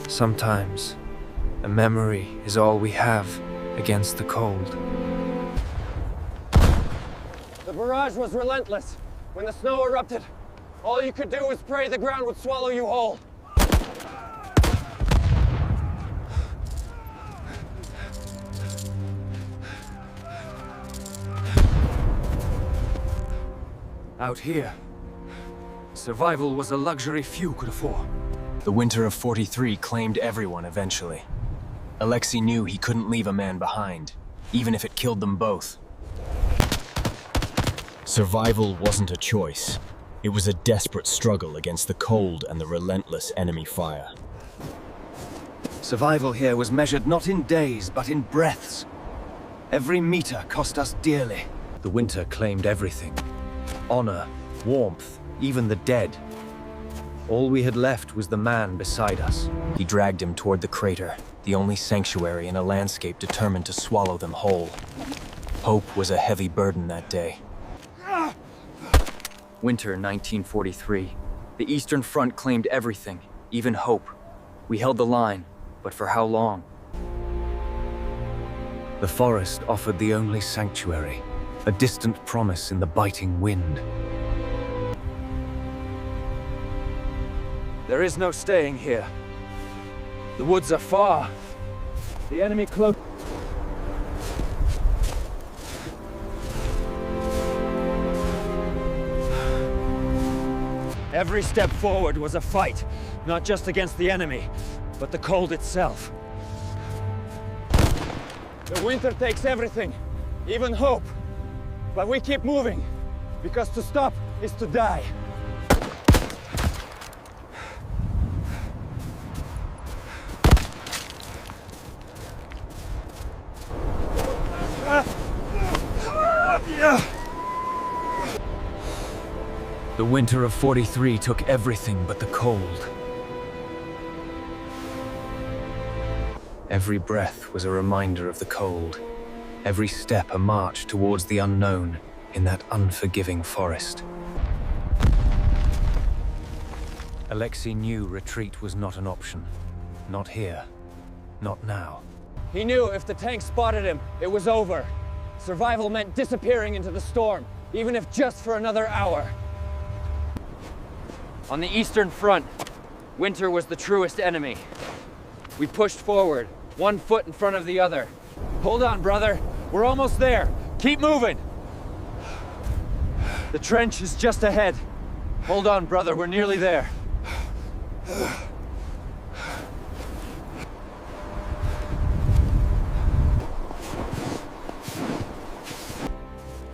Sometimes, a memory is all we have against the cold. The barrage was relentless. When the snow erupted, all you could do was pray the ground would swallow you whole. Out here, survival was a luxury few could afford. The winter of '43 claimed everyone eventually. Alexei knew he couldn't leave a man behind, even if it killed them both. Survival wasn't a choice. It was a desperate struggle against the cold and the relentless enemy fire. Survival here was measured not in days, but in breaths. Every meter cost us dearly. The winter claimed everything. Honor, warmth, even the dead. All we had left was the man beside us. He dragged him toward the crater, the only sanctuary in a landscape determined to swallow them whole. Hope was a heavy burden that day. Winter 1943. The Eastern Front claimed everything, even hope. We held the line, but for how long? The forest offered the only sanctuary, a distant promise in the biting wind. There is no staying here. The woods are far. The enemy close. Every step forward was a fight, not just against the enemy, but the cold itself. The winter takes everything, even hope. But we keep moving, because to stop is to die. The winter of '43 took everything but the cold. Every breath was a reminder of the cold. Every step a march towards the unknown in that unforgiving forest. Alexei knew retreat was not an option. Not here. Not now. He knew if the tank spotted him, it was over. Survival meant disappearing into the storm, even if just for another hour. On the Eastern Front, winter was the truest enemy. We pushed forward, one foot in front of the other. Hold on, brother. We're almost there. Keep moving. The trench is just ahead. Hold on, brother. We're nearly there.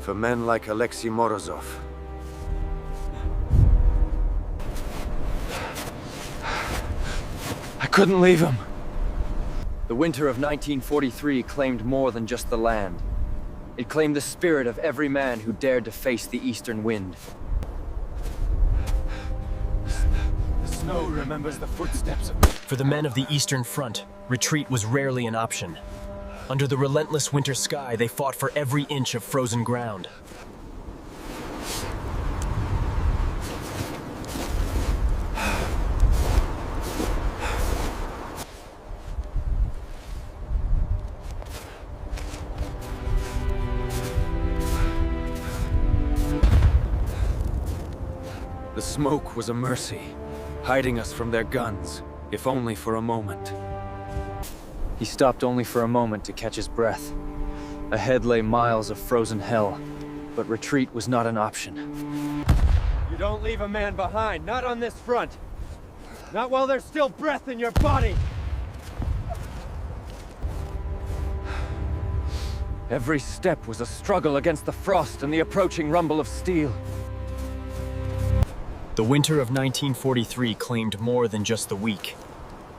For men like Alexei Morozov, I couldn't leave him. The winter of 1943 claimed more than just the land. It claimed the spirit of every man who dared to face the eastern wind. The snow remembers the footsteps of... For the men of the Eastern Front, retreat was rarely an option. Under the relentless winter sky, they fought for every inch of frozen ground. the smoke was a mercy, hiding us from their guns, if only for a moment. He stopped only for a moment to catch his breath. Ahead lay miles of frozen hell, but retreat was not an option. You don't leave a man behind, not on this front. Not while there's still breath in your body. Every step was a struggle against the frost and the approaching rumble of steel. The winter of 1943 claimed more than just the weak.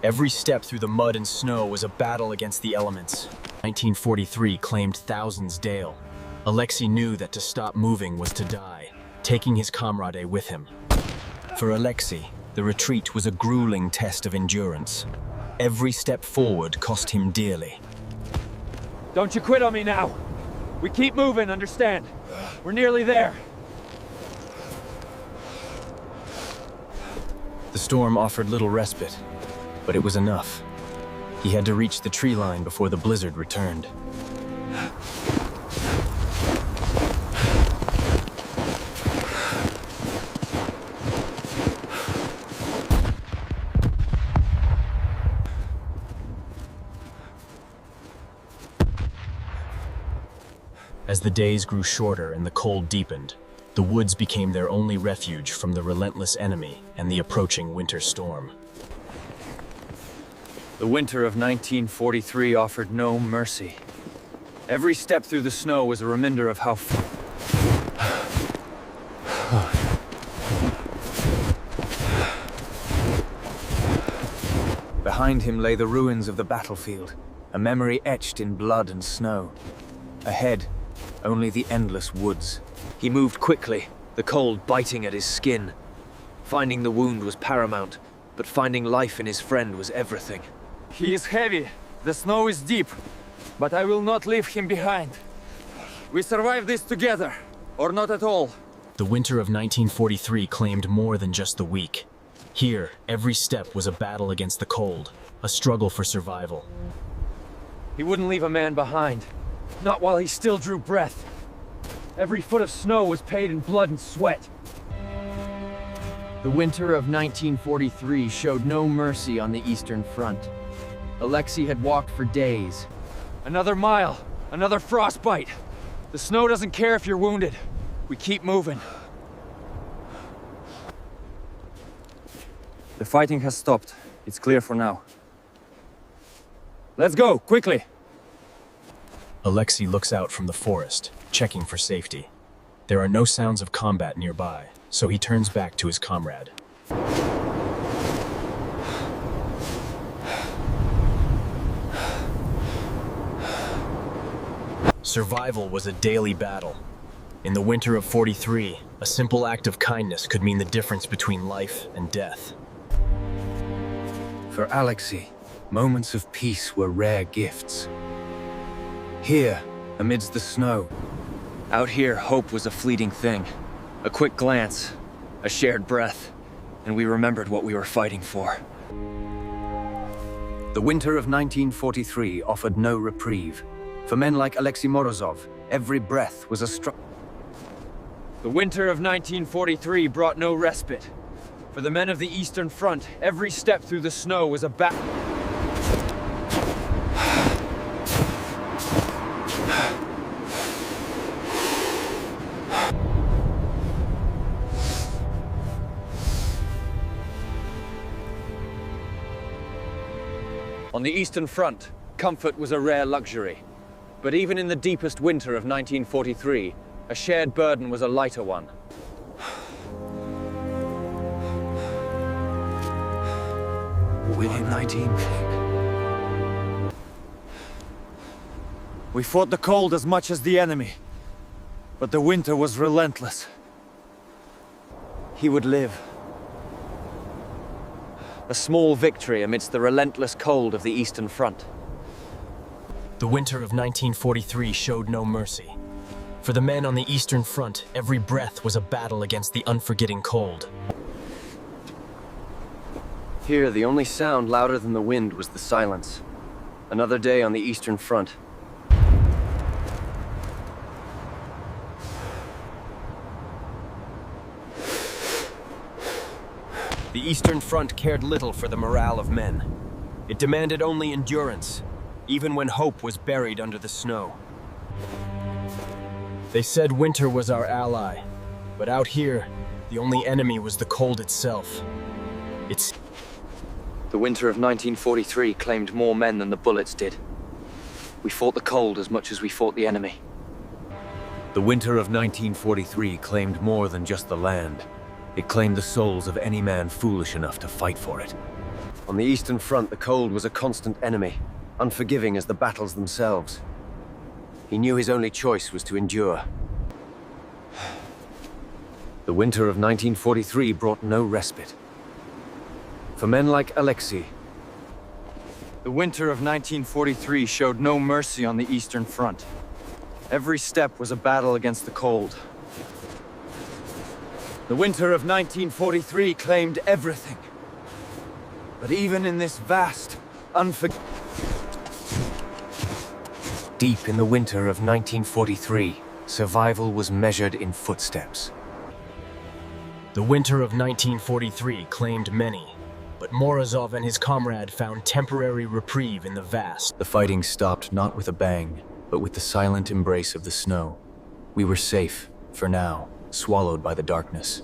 Every step through the mud and snow was a battle against the elements. 1943 claimed thousands Dale. Alexei knew that to stop moving was to die, taking his comrade with him. For Alexei, the retreat was a grueling test of endurance. Every step forward cost him dearly. Don't you quit on me now. We keep moving, understand? We're nearly there. The storm offered little respite. But it was enough. He had to reach the tree line before the blizzard returned. As the days grew shorter and the cold deepened, the woods became their only refuge from the relentless enemy and the approaching winter storm. The winter of 1943 offered no mercy. Every step through the snow was a reminder of how Behind him lay the ruins of the battlefield, a memory etched in blood and snow. Ahead, only the endless woods. he moved quickly, the cold biting at his skin. Finding the wound was paramount, but finding life in his friend was everything. He is heavy, the snow is deep, but I will not leave him behind. We survive this together, or not at all. The winter of 1943 claimed more than just the weak. Here, every step was a battle against the cold, a struggle for survival. He wouldn't leave a man behind, not while he still drew breath. Every foot of snow was paid in blood and sweat. The winter of 1943 showed no mercy on the Eastern Front. Alexei had walked for days. Another mile, another frostbite. The snow doesn't care if you're wounded. We keep moving. The fighting has stopped. It's clear for now. Let's go, quickly! Alexei looks out from the forest, checking for safety. There are no sounds of combat nearby, so he turns back to his comrade. Survival was a daily battle. In the winter of 43, a simple act of kindness could mean the difference between life and death. For Alexei, moments of peace were rare gifts. Here, amidst the snow, Out here, hope was a fleeting thing. A quick glance, a shared breath, and we remembered what we were fighting for. the winter of 1943 offered no reprieve. For men like Alexei Morozov, every breath was a struggle. The winter of 1943 brought no respite. For the men of the Eastern Front, every step through the snow was a battle. On the Eastern Front, comfort was a rare luxury. But even in the deepest winter of 1943, a shared burden was a lighter one. Within 19. We fought the cold as much as the enemy, but the winter was relentless. He would live. A small victory amidst the relentless cold of the Eastern Front. The winter of 1943 showed no mercy. For the men on the Eastern Front, every breath was a battle against the unforgetting cold. Here, the only sound louder than the wind was the silence. Another day on the Eastern Front. The Eastern Front cared little for the morale of men. It demanded only endurance, even when hope was buried under the snow. They said winter was our ally, but out here, the only enemy was the cold itself. The winter of 1943 claimed more men than the bullets did. We fought the cold as much as we fought the enemy. The winter of 1943 claimed more than just the land. It claimed the souls of any man foolish enough to fight for it. On the Eastern Front, the cold was a constant enemy, unforgiving as the battles themselves. He knew his only choice was to endure. The winter of 1943 brought no respite. For men like Alexei, The winter of 1943 showed no mercy on the Eastern Front. Every step was a battle against the cold. The winter of 1943 claimed everything. But even in this vast, Deep in the winter of 1943, survival was measured in footsteps. The winter of 1943 claimed many, but Morozov and his comrade found temporary reprieve in the vast. The fighting stopped not with a bang, but with the silent embrace of the snow. We were safe, for now, swallowed by the darkness.